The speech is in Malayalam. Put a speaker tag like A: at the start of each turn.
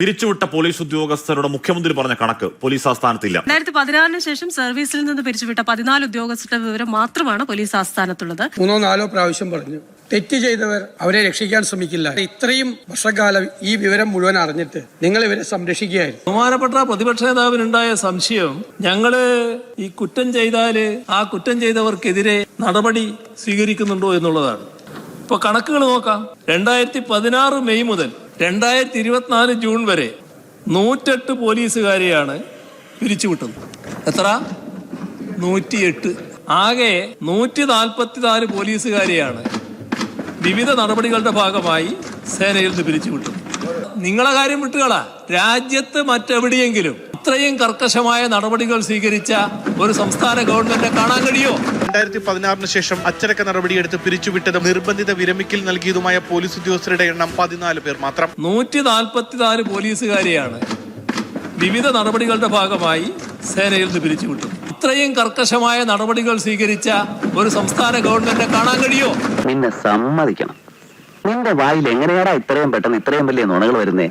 A: പിരിച്ചുവിട്ട പോലീസ് ഉദ്യോഗസ്ഥരുടെ മുഖ്യമന്ത്രി പറഞ്ഞ കണക്ക് പോലീസ് ആസ്ഥാനത്തില്ല.
B: 2016 ശേഷം സർവീസിൽ നിന്ന് പിരിച്ചുവിട്ട 14 ഉദ്യോഗസ്ഥരുടെ വിവരം മാത്രമാണ് പോലീസ് ആസ്ഥാനത്തുള്ളത്.
C: 3-4 പ്രാവശ്യം പറഞ്ഞു. തെറ്റ് ചെയ്തവർ അവരെ രക്ഷിക്കാൻ ശ്രമിക്കില്ല. ഇത്രയും വർഷക്കാലം ഈ വിവരം മുഴുവൻ അറിഞ്ഞിട്ട് നിങ്ങൾ ഇവരെ സംരക്ഷിക്കുകയായിരുന്നു.
D: ബഹുമാനപ്പെട്ട പ്രതിപക്ഷ നേതാവിനുണ്ടായ സംശയം ഞങ്ങള് ഈ കുറ്റം ചെയ്താല് ആ കുറ്റം ചെയ്തവർക്കെതിരെ നടപടി സ്വീകരിക്കുന്നുണ്ടോ എന്നുള്ളതാണ്. ഇപ്പൊ കണക്കുകൾ നോക്കാം. 2016 മെയ് മുതൽ 2024 ജൂൺ വരെ 108 പോലീസുകാരെയാണ് പിരിച്ചുവിട്ടത്. എത്ര? 108. ആകെ 144 പോലീസുകാരെയാണ് വിവിധ നടപടികളുടെ ഭാഗമായി സേനയിൽ നിന്ന് പിരിച്ചുവിട്ടു. നിങ്ങളെ കാര്യം വിട്ടുകളാ, രാജ്യത്ത് മറ്റെവിടെയെങ്കിലും ഇത്രയും കർക്കശമായ നടപടികൾ സ്വീകരിച്ച ഒരു സംസ്ഥാന ഗവൺമെന്റിനെ കാണാൻ കഴിയോ?
E: 2016 ശേഷം അച്ചടക്ക നടപടിയെടുത്ത് പിരിച്ചുവിട്ടതും നിർബന്ധിത വിരമിക്കൽ നൽകിയതുമായ പോലീസ് ഉദ്യോഗസ്ഥരുടെ എണ്ണം 14 പേർ മാത്രം.
D: 144 പോലീസുകാരെയാണ് വിവിധ നടപടികളുടെ ഭാഗമായി സേനയിൽ നിന്ന് പിരിച്ചുവിട്ടു. ഇത്രയും കർക്കശമായ നടപടികൾ സ്വീകരിച്ച ഒരു സംസ്ഥാന ഗവൺമെന്റിനെ കാണാൻ കഴിയോ?
F: നിന്നെ സമ്മതിക്കണം. നിന്റെ വായിൽ എങ്ങനെയാടാ ഇത്രയും പെട്ടെന്ന് ഇത്രയും വലിയ നുണകൾ വരുന്നേ?